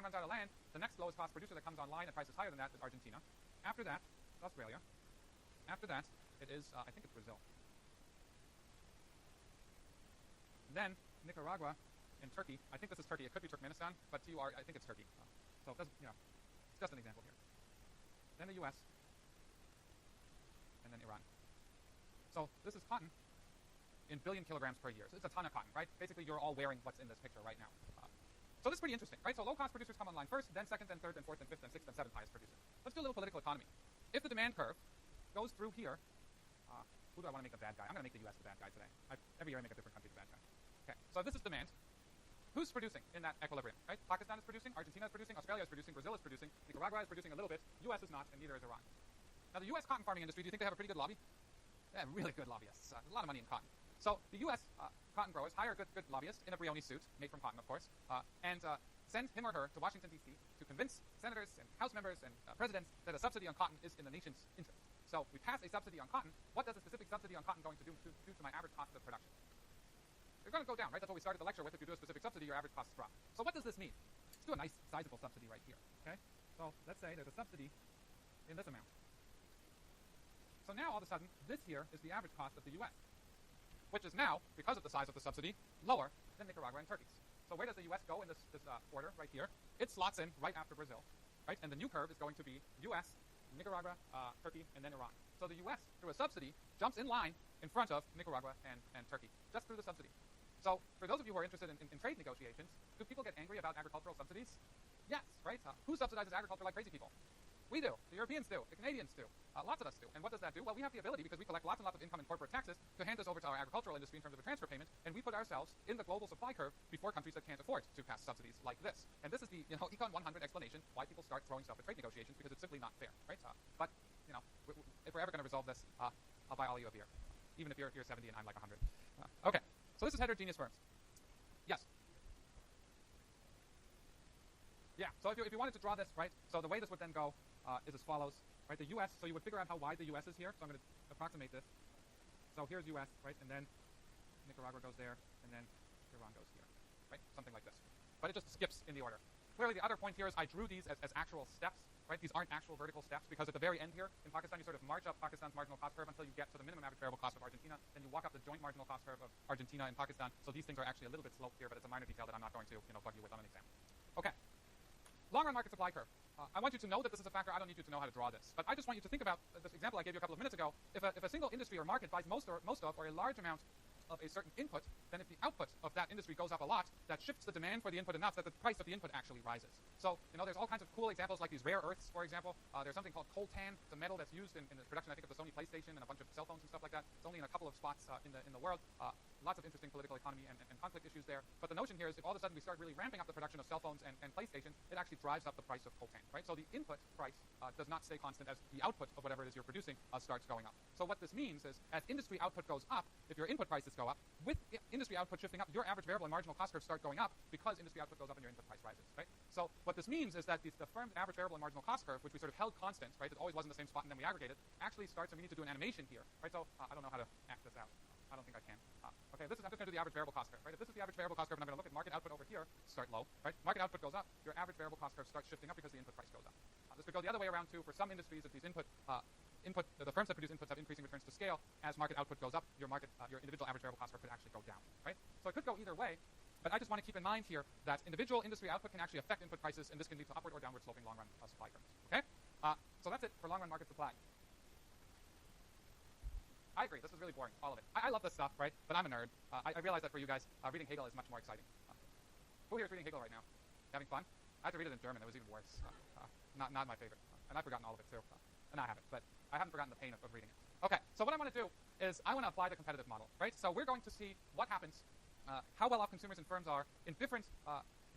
Pakistan runs out of land, the next lowest cost producer that comes online at prices higher than that is Argentina. After that, it's Australia. After that, it is, I think it's Brazil. Then Nicaragua and Turkey. I think this is Turkey. It could be Turkmenistan, but I think it's Turkey. So it doesn't, it's just an example here. Then the U.S. and then Iran. So this is cotton in billion kilograms per year. So it's a ton of cotton, right? Basically, you're all wearing what's in this picture right now. So this is pretty interesting, right? So low-cost producers come online first, then second, then third, then fourth, then fifth, then sixth, then seventh highest producer. Let's do a little political economy. If the demand curve goes through here, who do I want to make the bad guy? I'm going to make the U.S. the bad guy today. Every year I make a different country the bad guy. Okay, so this is demand. Who's producing in that equilibrium, right? Pakistan is producing, Argentina is producing, Australia is producing, Brazil is producing, Nicaragua is producing a little bit, U.S. is not, and neither is Iran. Now the U.S. cotton farming industry, do you think they have a pretty good lobby? They have really good lobbyists. A lot of money in cotton. So the U.S. Cotton growers hire a good lobbyist in a Brioni suit, made from cotton, of course, and send him or her to Washington, D.C. to convince senators and House members and presidents that a subsidy on cotton is in the nation's interest. So we pass a subsidy on cotton. What does a specific subsidy on cotton going to do to my average cost of production? They're going to go down, right? That's what we started the lecture with. If you do a specific subsidy, your average costs drop. So what does this mean? Let's do a nice, sizable subsidy right here, okay? So let's say there's a subsidy in this amount. So now, all of a sudden, this here is the average cost of the U.S., which is now, because of the size of the subsidy, lower than Nicaragua and Turkey's. So where does the U.S. go in this order right here? It slots in right after Brazil, right? And the new curve is going to be U.S., Nicaragua, Turkey, and then Iran. So the U.S., through a subsidy, jumps in line in front of Nicaragua and Turkey, just through the subsidy. So for those of you who are interested in trade negotiations, do people get angry about agricultural subsidies? Yes, right? Who subsidizes agriculture like crazy people? We do. The Europeans do. The Canadians do. Lots of us do. And what does that do? Well, we have the ability, because we collect lots and lots of income in corporate taxes, to hand this over to our agricultural industry in terms of a transfer payment, and we put ourselves in the global supply curve before countries that can't afford to pass subsidies like this. And this is the Econ 100 explanation why people start throwing stuff at trade negotiations, because it's simply not fair, right? But if we're ever going to resolve this, I'll buy all of you a beer, even if you're 70 and I'm like 100. Okay, so this is heterogeneous firms. Yes. Yeah. So if you wanted to draw this, right? So the way this would then go is as follows, right? The U.S. So you would figure out how wide the U.S. is here. So I'm going to approximate this. So here's U.S., right? And then Nicaragua goes there, and then Iran goes here, right? Something like this. But it just skips in the order. Clearly, the other point here is I drew these as actual steps, right? These aren't actual vertical steps, because at the very end here in Pakistan, you sort of march up Pakistan's marginal cost curve until you get to the minimum average variable cost of Argentina. Then you walk up the joint marginal cost curve of Argentina and Pakistan. So these things are actually a little bit sloped here, but it's a minor detail that I'm not going to bug you with on an exam. Okay. Long-run market supply curve. I want you to know that this is a factor. I don't need you to know how to draw this. But I just want you to think about this example I gave you a couple of minutes ago. If a single industry or market buys most of or a large amount of a certain input, then if the output of that industry goes up a lot, that shifts the demand for the input enough that the price of the input actually rises. So, there's all kinds of cool examples like these rare earths, for example. There's something called coltan. It's a metal that's used in the production, I think, of the Sony PlayStation and a bunch of cell phones and stuff like that. It's only in a couple of spots in the world. Lots of interesting political economy and conflict issues there. But the notion here is if all of a sudden we start really ramping up the production of cell phones and PlayStations, it actually drives up the price of coltan, right? So the input price does not stay constant as the output of whatever it is you're producing starts going up. So what this means is as industry output goes up, if your input prices go up, with industry output shifting up, your average variable and marginal cost curves start going up because industry output goes up and your input price rises, right? So what this means is that the firm's average variable and marginal cost curve, which we sort of held constant, right, it always was in the same spot and then we aggregated, actually starts, and we need to do an animation here, right? So I don't know how to act this out. I don't think I can. Okay, I'm just going to do the average variable cost curve, right? If this is the average variable cost curve and I'm going to look at market output over here, start low, right? Market output goes up, your average variable cost curve starts shifting up because the input price goes up. This could go the other way around too. For some industries, if these the firms that produce inputs have increasing returns to scale, as market output goes up, your individual average variable cost curve could actually go down, right? So it could go either way, but I just want to keep in mind here that individual industry output can actually affect input prices, and this can lead to upward or downward sloping long-run supply curves, okay? So that's it for long-run market supply. I agree. This is really boring, all of it. I love this stuff, right? But I'm a nerd. I realize that for you guys, reading Hegel is much more exciting. Who here is reading Hegel right now? Having fun? I had to read it in German. It was even worse. Not my favorite. And I've forgotten all of it, too. And I haven't, but I haven't forgotten the pain of reading it. Okay, so what I want to do is I want to apply the competitive model, right? So we're going to see what happens, how well off consumers and firms are in different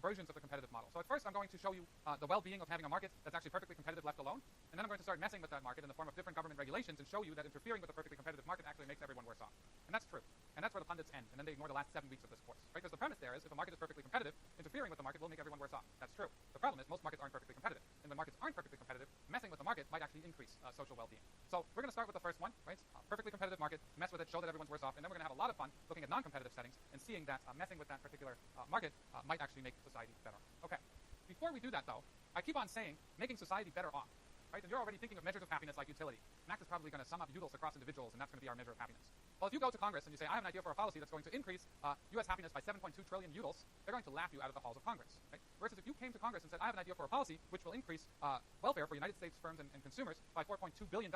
versions of the competitive model. So at first I'm going to show you the well-being of having a market that's actually perfectly competitive left alone, and then I'm going to start messing with that market in the form of different government regulations and show you that interfering with a perfectly competitive market actually makes everyone worse off. And that's true. And that's where the pundits end, and then they ignore the last 7 weeks of this course, right? Because the premise there is if a market is perfectly competitive, interfering with the market will make everyone worse off. That's true. The problem is most markets aren't perfectly competitive, and when markets aren't perfectly competitive, messing with the market might actually increase social well-being. So we're going to start with the first one, right? Perfectly competitive market, mess with it, show that everyone's worse off, and then we're going to have a lot of fun looking at non-competitive settings and seeing that messing with that particular market might actually make society better. Okay. Before we do that, though, I keep on saying making society better off, right? And you're already thinking of measures of happiness like utility. Max is probably going to sum up UDLs across individuals, and that's going to be our measure of happiness. Well, if you go to Congress and you say, I have an idea for a policy that's going to increase U.S. happiness by 7.2 trillion UDLs, they're going to laugh you out of the halls of Congress, right? Versus if you came to Congress and said, I have an idea for a policy which will increase welfare for United States firms and consumers by $4.2 billion,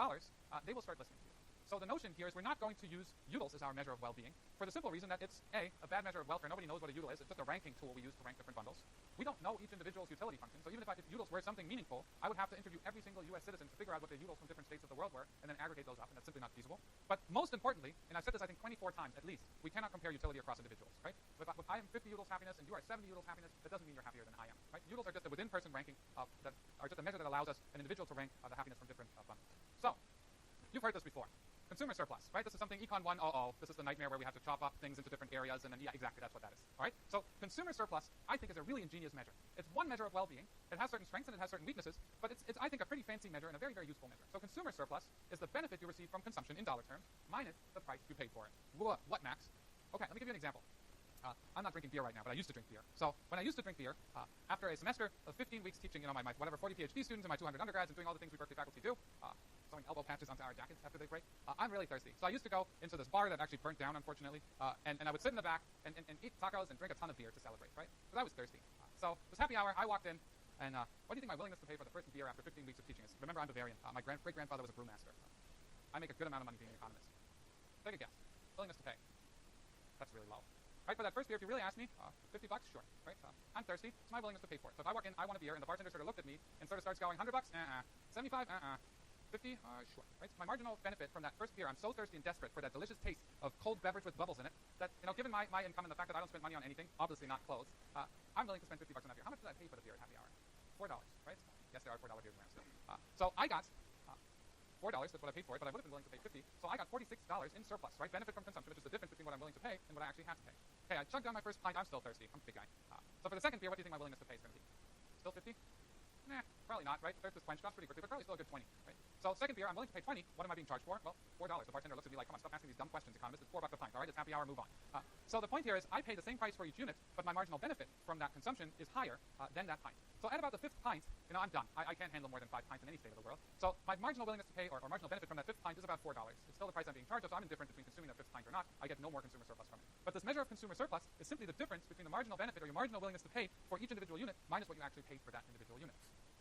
they will start listening to you. So the notion here is we're not going to use UDLs as our measure of well-being for the simple reason that it's, A, a bad measure of welfare. Nobody knows what a UDL is. It's just a ranking tool we use to rank different bundles. We don't know each individual's utility function, so even if UDLs were something meaningful, I would have to interview every single U.S. citizen to figure out what the UDLs from different states of the world were and then aggregate those up, and that's simply not feasible. But most importantly, and I've said this I think 24 times at least, we cannot compare utility across individuals, right? If I am 50 UDLs happiness and you are 70 UDLs happiness, that doesn't mean you're happier than I am, right? UDLs are just a within-person ranking that are just a measure that allows us, an individual, to rank the happiness from different bundles. So, you've heard this before. Consumer surplus, right? This is something Econ 1, this is the nightmare where we have to chop up things into different areas, and then, yeah, exactly, that's what that is, all right? So consumer surplus, I think, is a really ingenious measure. It's one measure of well-being. It has certain strengths and it has certain weaknesses, but it's I think, a pretty fancy measure and a very, very useful measure. So consumer surplus is the benefit you receive from consumption in dollar terms minus the price you paid for it. What, Max? Okay, let me give you an example. I'm not drinking beer right now, but I used to drink beer. So when I used to drink beer, after a semester of 15 weeks teaching, my whatever 40 PhD students and my 200 undergrads and doing all the things we Berkeley faculty do, sewing elbow patches onto our jackets after they break, I'm really thirsty. So I used to go into this bar that actually burnt down, unfortunately, and I would sit in the back and eat tacos and drink a ton of beer to celebrate, right? Because I was thirsty. So it was happy hour. I walked in, and what do you think my willingness to pay for the first beer after 15 weeks of teaching is? Remember, I'm Bavarian. My great-grandfather was a brewmaster. I make a good amount of money being an economist. Take a guess. Willingness to pay. That's really low. Right, for that first beer, if you really ask me, $50, sure, right? I'm thirsty, it's my willingness to pay for it. So if I walk in, I want a beer, and the bartender sort of looked at me and sort of starts going, $100, 75, 50, sure, right? So my marginal benefit from that first beer, I'm so thirsty and desperate for that delicious taste of cold beverage with bubbles in it, that, given my income and the fact that I don't spend money on anything, obviously not clothes, I'm willing to spend $50 on that beer. How much did I pay for the beer at happy hour? $4, right? Yes, there are $4 beers around still. So I got $4, that's what I paid for it, but I would have been willing to pay $50, so I got $46 in surplus, right? Benefit from consumption, which is the difference between what I'm willing to pay and what I actually have to pay. Okay, I chugged down my first pint, I'm still thirsty, I'm a big guy. So for the second beer, what do you think my willingness to pay is going to be? Still 50? Nah, probably not, right? Thirst is quenched, drops pretty quickly, but probably still a good 20, right? So second beer, I'm willing to pay 20, what am I being charged for? Well, $4. The bartender looks at me like, come on, stop asking these dumb questions, economist, it's $4 a pint, all right? It's happy hour, move on. So the point here is I pay the same price for each unit, but my marginal benefit from that consumption is higher than that pint. So at about the fifth pint, I'm done. I can't handle more than 5 pints in any state of the world. So my marginal willingness to pay or marginal benefit from that fifth pint is about $4. It's still the price I'm being charged, so I'm indifferent between consuming that fifth pint or not. I get no more consumer surplus from it. But this measure of consumer surplus is simply the difference between the marginal benefit or your marginal willingness to pay for each individual unit minus what you actually paid for that individual unit.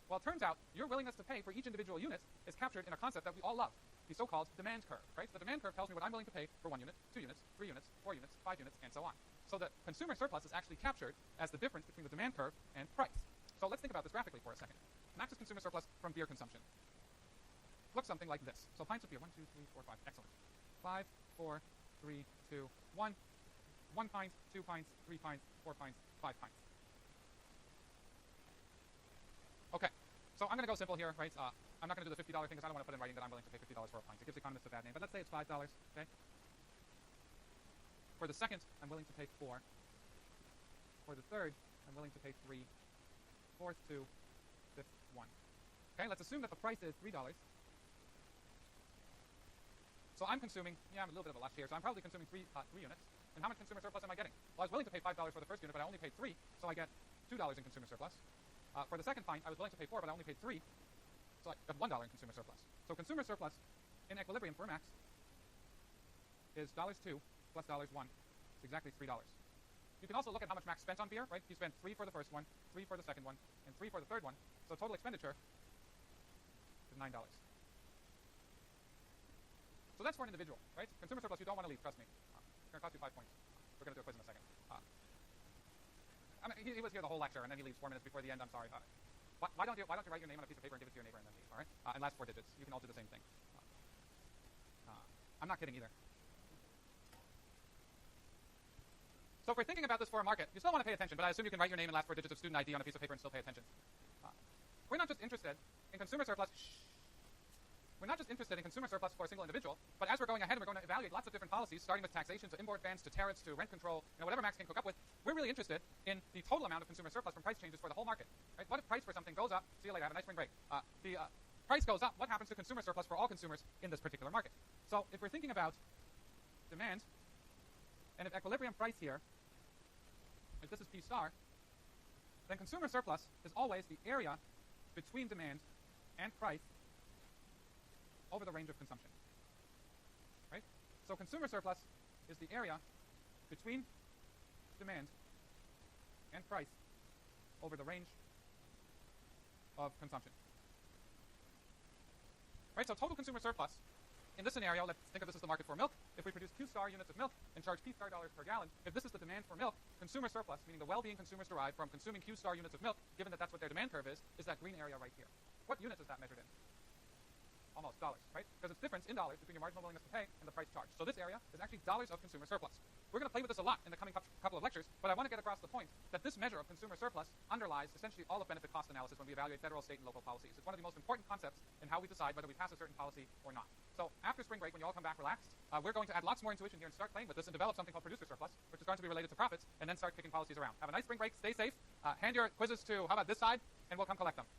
Well, it turns out your willingness to pay for each individual unit is captured in a concept that we all love, the so-called demand curve, right? So the demand curve tells me what I'm willing to pay for 1 unit, 2 units, 3 units, 4 units, 5 units, and so on. So the consumer surplus is actually captured as the difference between the demand curve and price. So let's think about this graphically for a second. Max's consumer surplus from beer consumption looks something like this. So pints of beer, 1, 2, 3, 4, 5, excellent. 5, 4, 3, 2, 1. 1 pint, 2 pints, 3 pints, 4 pints, 5 pints. Okay, so I'm going to go simple here, right? I'm not going to do the $50 thing because I don't want to put in writing that I'm willing to pay $50 for a pint. It gives economists a bad name, but let's say it's $5, okay? For the second, I'm willing to pay 4. For the third, I'm willing to pay 3. Fourth, 2. Fifth, 1. Okay, let's assume that the price is $3. So I'm consuming, I'm a little bit of a left here, so I'm probably consuming 3 units. And how much consumer surplus am I getting? Well, I was willing to pay $5 for the first unit, but I only paid 3, so I get $2 in consumer surplus. For the second pint, I was willing to pay 4, but I only paid 3, so I got $1 in consumer surplus. So consumer surplus in equilibrium for Max is $2 plus $1. It's exactly $3. You can also look at how much Max spent on beer, right? He spent 3 for the first one, 3 for the second one, and 3 for the third one. So total expenditure is $9. So that's for an individual, right? Consumer surplus, you don't want to leave, trust me. It's going to cost you 5 points. We're going to do a quiz in a second. He was here the whole lecture, and then he leaves 4 minutes before the end. I'm sorry. Why don't you write your name on a piece of paper and give it to your neighbor and then leave, all right? And last 4 digits. You can all do the same thing. I'm not kidding either. So if we're thinking about this for a market, you still want to pay attention, but I assume you can write your name and last 4 digits of student ID on a piece of paper and still pay attention. We're not just interested in consumer surplus. We're not just interested in consumer surplus for a single individual, but as we're going ahead, we're going to evaluate lots of different policies, starting with taxation to import bans to tariffs to rent control, whatever Max can cook up with. We're really interested in the total amount of consumer surplus from price changes for the whole market. Right? What if price for something goes up? See you later. Have a nice spring break. The price goes up. What happens to consumer surplus for all consumers in this particular market? So if we're thinking about demand, and if equilibrium price here, if this is P star, then consumer surplus is always the area between demand and price over the range of consumption. Right? So consumer surplus is the area between demand and price over the range of consumption. Right? So total consumer surplus, in this scenario, let's think of this as the market for milk. If we produce Q star units of milk and charge P star dollars per gallon, if this is the demand for milk, consumer surplus, meaning the well-being consumers derive from consuming Q star units of milk, given that that's what their demand curve is that green area right here. What units is that measured in? Almost dollars, right? Because it's difference in dollars between your marginal willingness to pay and the price charged. So this area is actually dollars of consumer surplus. We're going to play with this a lot in the coming couple of lectures, but I want to get across the point that this measure of consumer surplus underlies essentially all of benefit cost analysis when we evaluate federal, state, and local policies. It's one of the most important concepts in how we decide whether we pass a certain policy or not. So after spring break, when you all come back relaxed, we're going to add lots more intuition here and start playing with this and develop something called producer surplus, which is going to be related to profits, and then start kicking policies around. Have a nice spring break, stay safe, hand your quizzes to, how about this side, and we'll come collect them.